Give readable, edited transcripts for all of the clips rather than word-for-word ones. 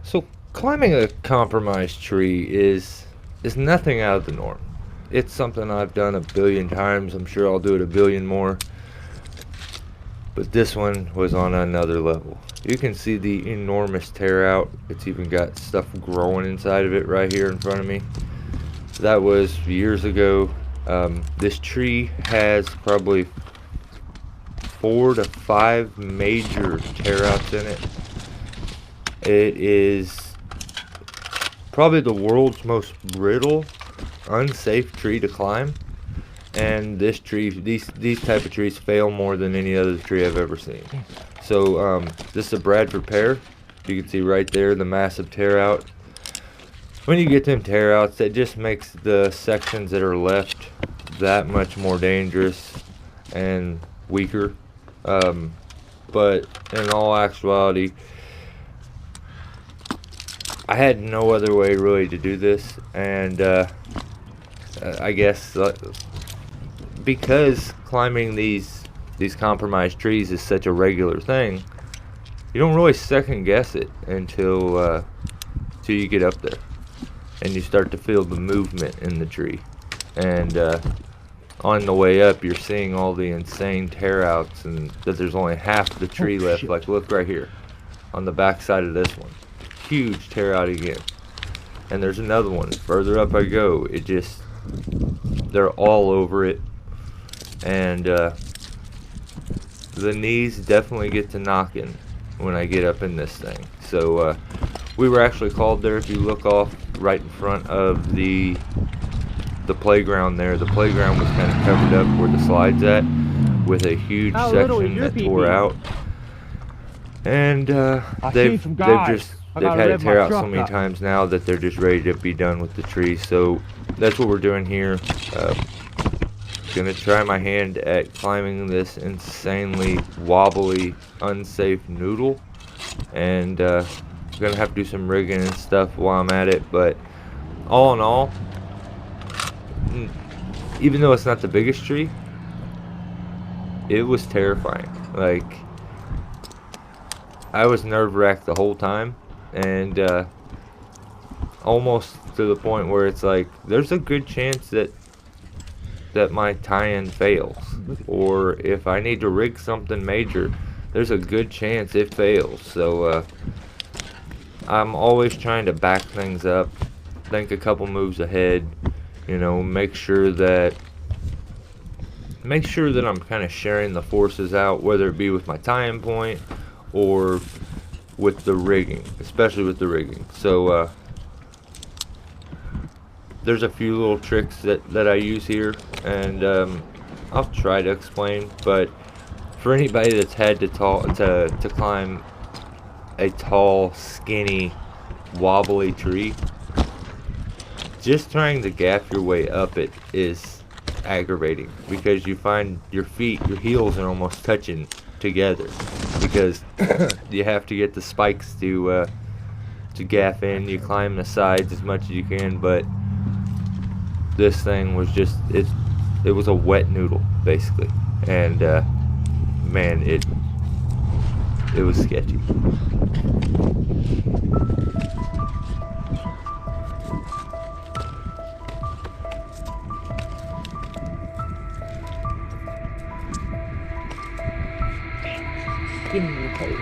So climbing a compromised tree is nothing out of the norm. It's something I've done a billion times. I'm sure I'll do it a billion more. But this one was on another level. You can see the enormous tear out. It's even got stuff growing inside of it right here in front of me. That was years ago. This tree has probably 4 to 5 major tear outs in it. It is probably the world's most brittle, unsafe tree to climb. And this tree, these type of trees fail more than any other tree I've ever seen. So this is a Bradford pear. You can see right there the massive tear out. When you get them tear outs, that just makes the sections that are left that much more dangerous and weaker. But in all actuality, I had no other way really to do this, and I guess because climbing these compromised trees is such a regular thing, you don't really second guess it until you get up there and you start to feel the movement in the tree. And on the way up, you're seeing all the insane tear outs, and that there's only half the tree left. Shit. Like, look right here on the back side of this one, huge tear out again. And there's another one further up I go. It just, they're all over it. And the knees definitely get to knocking when I get up in this thing. So we were actually called there. If you look off right in front of the playground there, the playground was kind of covered up where the slide's at, with a huge How little section is your that tore pee-pee? out. And I seen they've some guys. I they've gotta had it rev tear my out so truck many up. times now that they're just ready to be done with the tree. So that's what we're doing here. Gonna try my hand at climbing this insanely wobbly, unsafe noodle, and gonna have to do some rigging and stuff while I'm at it. But all in all, even though it's not the biggest tree, it was terrifying. Like, I was nerve-wracked the whole time, and almost to the point where it's like there's a good chance that my tie-in fails, or if I need to rig something major, there's a good chance it fails. So I'm always trying to back things up, think a couple moves ahead, you know, make sure that I'm kind of sharing the forces out, whether it be with my tie-in point or with the rigging, especially with the rigging. So there's a few little tricks that I use here, and I'll try to explain. But for anybody that's had to climb a tall, skinny, wobbly tree, just trying to gaff your way up it is aggravating, because you find your heels are almost touching together, because you have to get the spikes to gaff in. You climb the sides as much as you can, but this thing was just, it was a wet noodle basically, and man, it was sketchy. Give me your pose.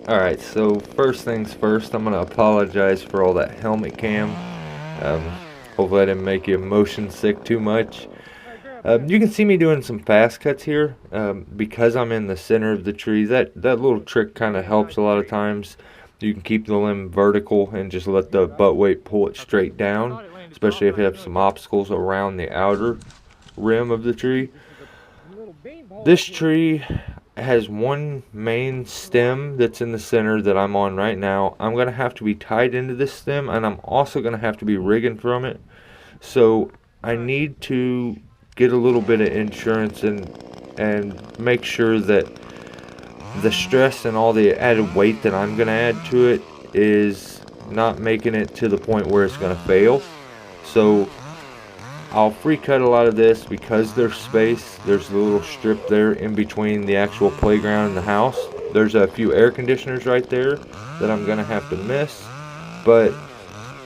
Alright, so first things first, I'm going to apologize for all that helmet cam. Hopefully I didn't make you motion sick too much. You can see me doing some fast cuts here because I'm in the center of the tree. That little trick kind of helps a lot of times. You can keep the limb vertical and just let the butt weight pull it straight down, especially if you have some obstacles around the outer rim of the tree. This tree has one main stem that's in the center that I'm on right now. I'm going to have to be tied into this stem, and I'm also going to have to be rigging from it. So I need to get a little bit of insurance and make sure that the stress and all the added weight that I'm going to add to it is not making it to the point where it's going to fail. So I'll free cut a lot of this because there's space. There's a little strip there in between the actual playground and the house. There's a few air conditioners right there that I'm going to have to miss. But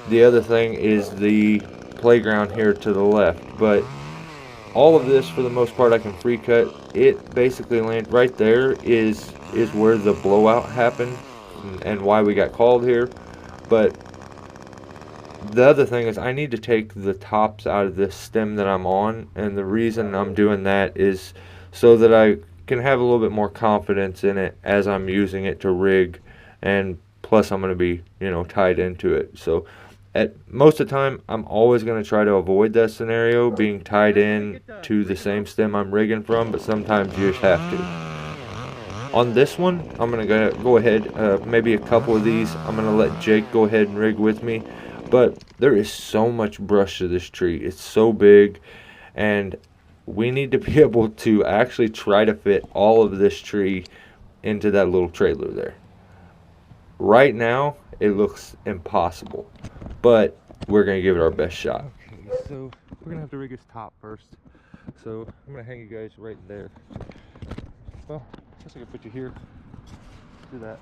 the other thing is the playground here to the left. But all of this, for the most part, I can free cut. It basically lands right there is where the blowout happened and why we got called here. But the other thing is I need to take the tops out of this stem that I'm on, and the reason I'm doing that is so that I can have a little bit more confidence in it as I'm using it to rig, and plus I'm going to be, tied into it. So at most of the time, I'm always going to try to avoid that scenario, being tied in to the same stem I'm rigging from, but sometimes you just have to. On this one, I'm going to go ahead, maybe a couple of these, I'm going to let Jake go ahead and rig with me. But there is so much brush to this tree. It's so big, and we need to be able to actually try to fit all of this tree into that little trailer there. Right now, it looks impossible, but we're going to give it our best shot. Okay, so we're going to have to rig his top first. So I'm going to hang you guys right there. Well, I guess I can put you here. Do that.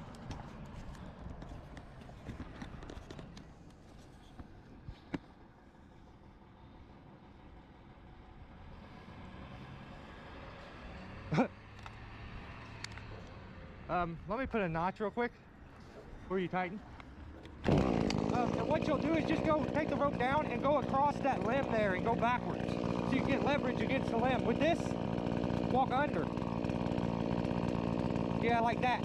Let me put a notch real quick before you tighten. And what you'll do is just go take the rope down and go across that limb there and go backwards. So you get leverage against the limb. With this, walk under. Yeah, like that.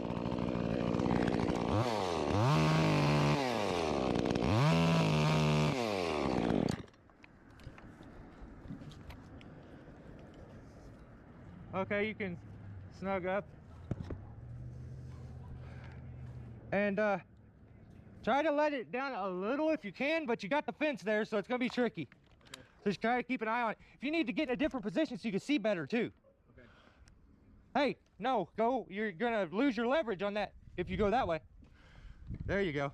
Okay, you can snug up. And try to let it down a little if you can, but you got the fence there, so it's gonna be tricky. Okay. So just try to keep an eye on it. If you need to get in a different position so you can see better too. Okay. Hey, no, go, you're gonna lose your leverage on that if you go that way. There you go.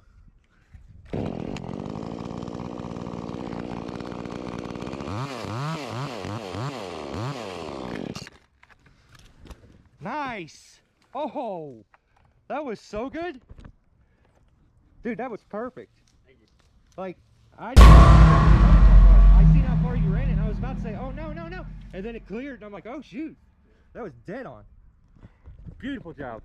Nice. Oh, that was so good. Dude, that was perfect. Thank you. Like, I seen how far you ran it, and I was about to say, oh, no. And then it cleared, and I'm like, oh, shoot. That was dead on. Beautiful job.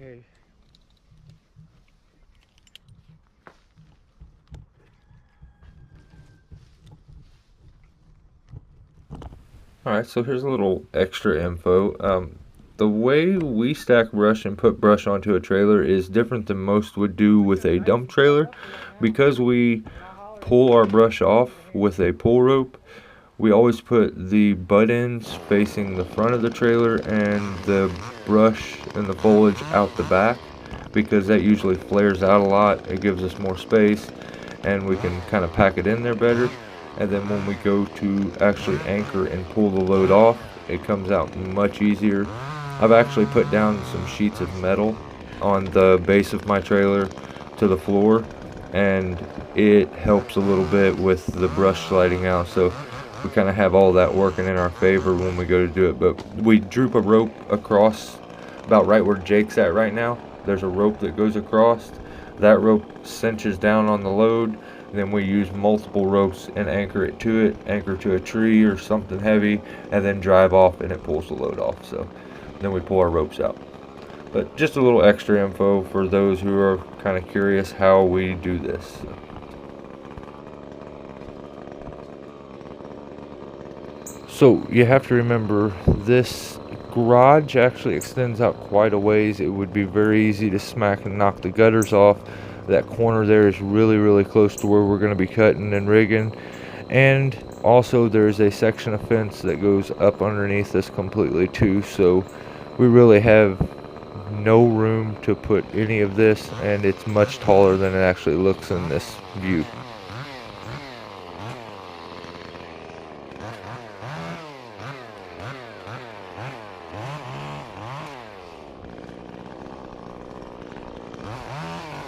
Okay. Alright, so here's a little extra info. The way we stack brush and put brush onto a trailer is different than most would do with a dump trailer. Because we pull our brush off with a pull rope, we always put the butt ends facing the front of the trailer and the brush and the foliage out the back, because that usually flares out a lot. It gives us more space and we can kind of pack it in there better. And then when we go to actually anchor and pull the load off, it comes out much easier. I've actually put down some sheets of metal on the base of my trailer to the floor, and it helps a little bit with the brush sliding out. So we kind of have all that working in our favor when we go to do it. But we droop a rope across about right where Jake's at right now. There's a rope that goes across. That rope cinches down on the load. Then we use multiple ropes and anchor it to it, anchor to a tree or something heavy, and then drive off and it pulls the load off. So then we pull our ropes out. But just a little extra info for those who are kind of curious how we do this. So you have to remember, this garage actually extends out quite a ways. It would be very easy to smack and knock the gutters off. That corner there is really close to where we're going to be cutting and rigging. And also there's a section of fence that goes up underneath this completely too. So we really have no room to put any of this, and it's much taller than it actually looks in this view.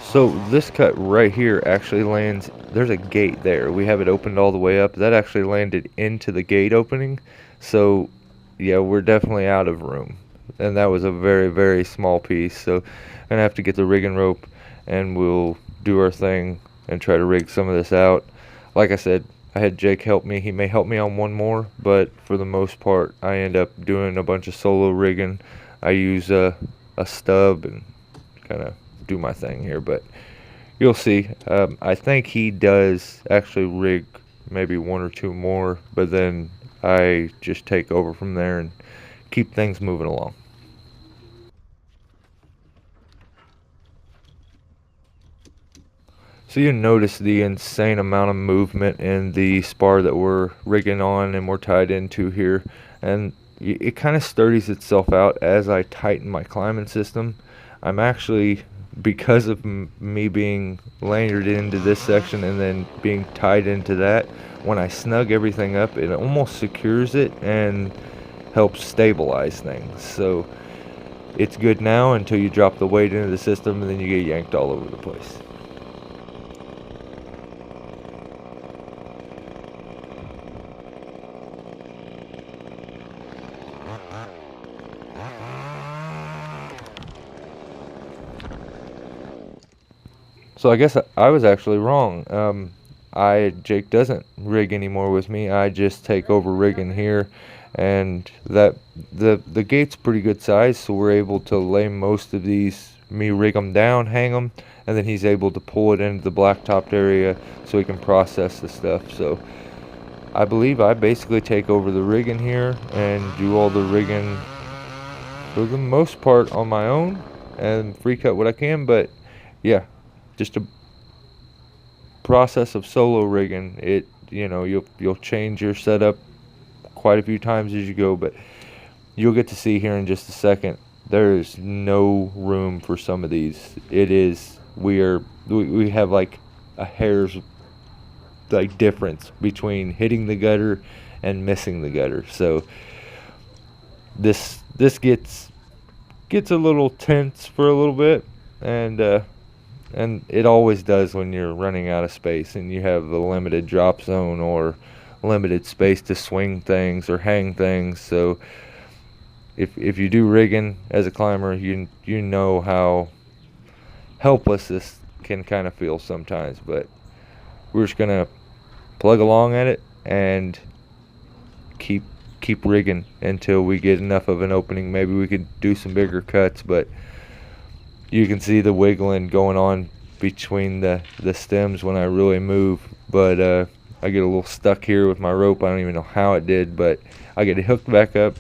So this cut right here actually lands, there's a gate there. We have it opened all the way up. That actually landed into the gate opening. So yeah, we're definitely out of room. And that was a very small piece. So I'm gonna have to get the rigging rope and we'll do our thing and try to rig some of this out. Like I said, I had Jake help me. He may help me on one more, but for the most part, I end up doing a bunch of solo rigging. I use a stub and kind of do my thing here, but you'll see. I think he does actually rig maybe one or two more, but then I just take over from there and keep things moving along. So you notice the insane amount of movement in the spar that we're rigging on and we're tied into here, and it kind of sturdies itself out as I tighten my climbing system. I'm actually, because of me being lanyarded into this section and then being tied into that, when I snug everything up, it almost secures it and helps stabilize things. So it's good now until you drop the weight into the system and then you get yanked all over the place. So I guess I was actually wrong. Jake doesn't rig anymore with me. I just take over rigging here, and that the gate's pretty good size, so we're able to lay most of these. Me rig them down, hang them, and then he's able to pull it into the blacktopped area so he can process the stuff. So I believe I basically take over the rigging here and do all the rigging for the most part on my own and free cut what I can. But yeah, just a process of solo rigging. It, you'll change your setup quite a few times as you go, but you'll get to see here in just a second. There is no room for some of these. It is, we have like a hair's like difference between hitting the gutter and missing the gutter. So this gets a little tense for a little bit, and it always does when you're running out of space and you have a limited drop zone or limited space to swing things or hang things. So if you do rigging as a climber, you know how helpless this can kind of feel sometimes. But we're just gonna plug along at it and keep rigging until we get enough of an opening. Maybe we could do some bigger cuts, but You can see the wiggling going on between the stems when I really move, but I get a little stuck here with my rope. I don't even know how it did, but I get it hooked back up.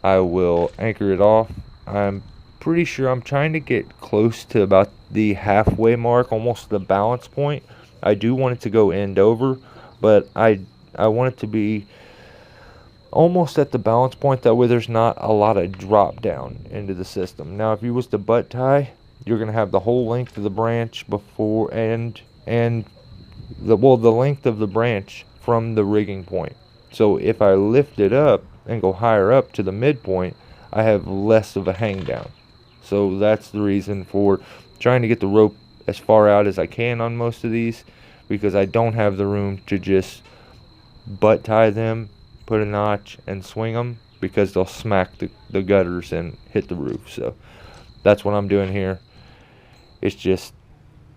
I will anchor it off. I'm pretty sure I'm trying to get close to about the halfway mark, almost the balance point. I do want it to go end over, but I want it to be almost at the balance point. That way there's not a lot of drop down into the system. Now if you was to butt tie, you're going to have the whole length of the branch before and the length of the branch from the rigging point. So if I lift it up and go higher up to the midpoint, I have less of a hang down. So that's the reason for trying to get the rope as far out as I can on most of these, because I don't have the room to just butt tie them, put a notch, and swing them, because they'll smack the gutters and hit the roof. So that's what I'm doing here. It's just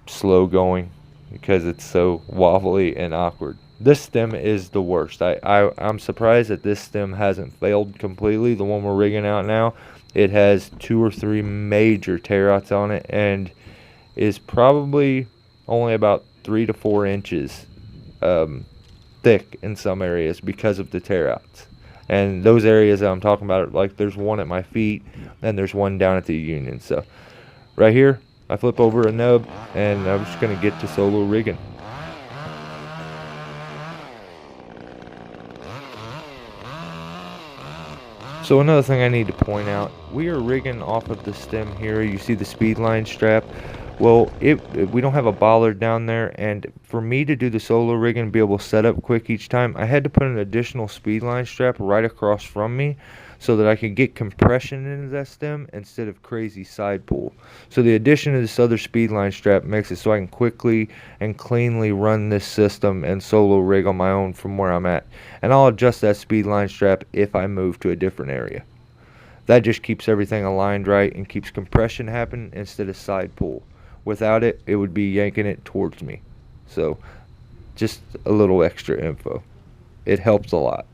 slow going because it's so wobbly and awkward. This stem is the worst. I'm surprised that this stem hasn't failed completely. The one we're rigging out now, it has 2 or 3 major tear outs on it and is probably only about 3 to 4 inches thick in some areas because of the tear outs. And those areas that I'm talking about, like there's one at my feet and there's one down at the union. So right here, I flip over a nub and I'm just going to get to solo rigging. So another thing I need to point out, we are rigging off of the stem here. You see the speed line strap. Well, we don't have a bollard down there, and for me to do the solo rigging and be able to set up quick each time, I had to put an additional speed line strap right across from me so that I could get compression into that stem instead of crazy side pull. So the addition of this other speed line strap makes it so I can quickly and cleanly run this system and solo rig on my own from where I'm at. And I'll adjust that speed line strap if I move to a different area. That just keeps everything aligned right and keeps compression happening instead of side pull. Without it, it would be yanking it towards me. So just a little extra info. It helps a lot.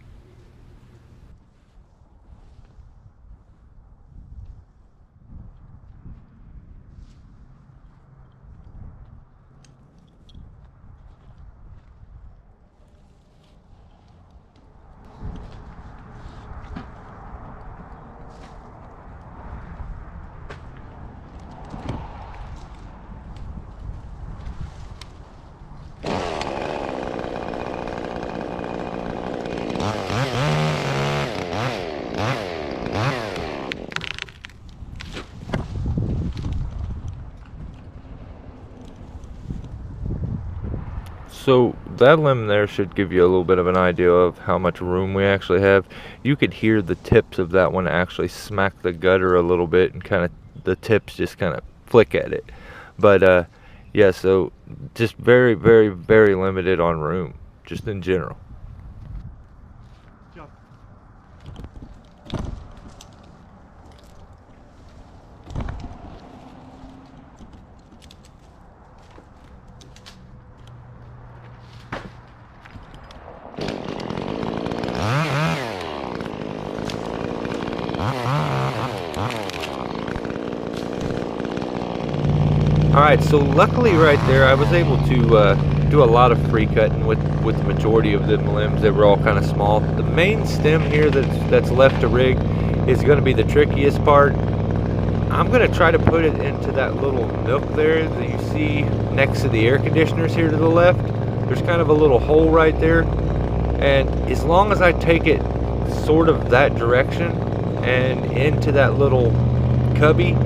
So that limb there should give you a little bit of an idea of how much room we actually have. You could hear the tips of that one actually smack the gutter a little bit, and kind of the tips just kind of flick at it. But yeah, so just very, very, very limited on room, just in general. Alright, so luckily right there I was able to do a lot of free cutting with the majority of the limbs. They were all kind of small. The main stem here that's left to rig is going to be the trickiest part. I'm going to try to put it into that little nook there that you see next to the air conditioners here to the left. There's kind of a little hole right there, and as long as I take it sort of that direction and into that little cubby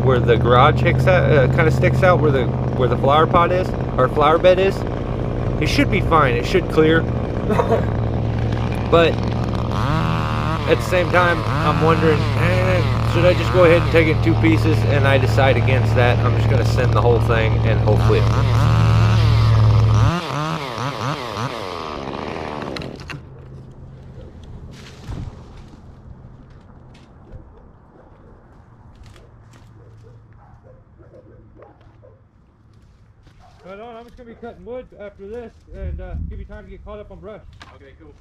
where the garage kind of sticks out, where the flower pot is, or flower bed is, it should be fine. It should clear. But at the same time, I'm wondering, should I just go ahead and take it in 2 pieces? And I decide against that. I'm just going to send the whole thing, and hopefully it works. Right on, I'm just going to be cutting wood after this and give you time to get caught up on brush. Okay, cool.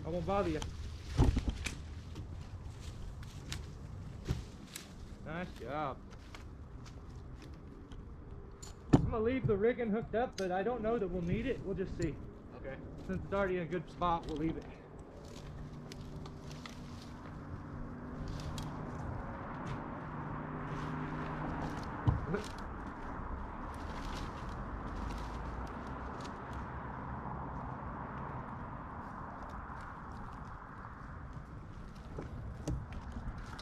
I won't bother you. Nice job. I'm gonna leave the rigging hooked up, but I don't know that we'll need it. We'll just see. Okay. Since it's already in a good spot, we'll leave it.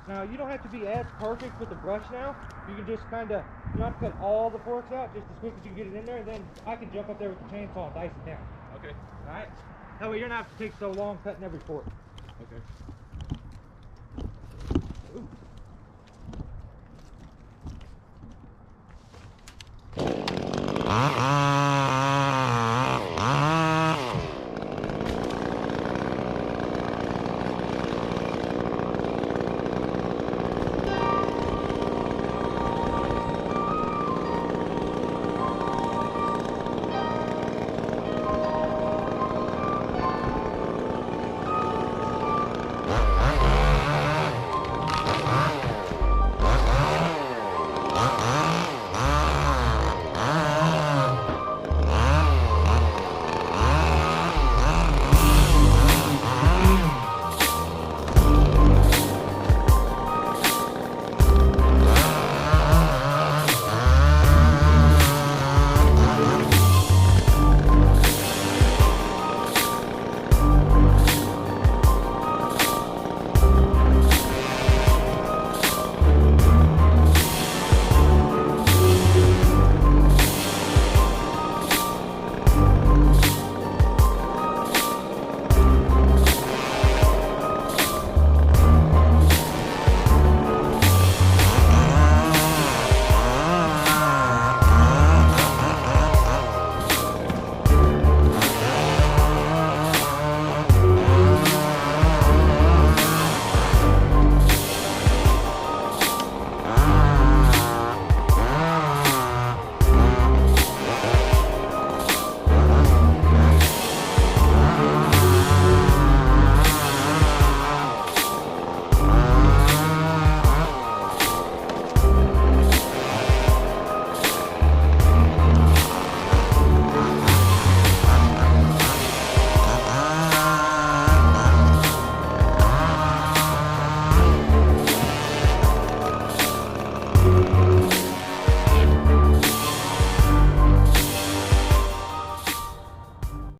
Now, you don't have to be as perfect with the brush now. You can just kind of, you don't have to cut all the forks out, just as quick as you can get it in there, and then I can jump up there with the chainsaw and dice it down. Okay. Alright? That way you're not have to take so long cutting every fork. Okay.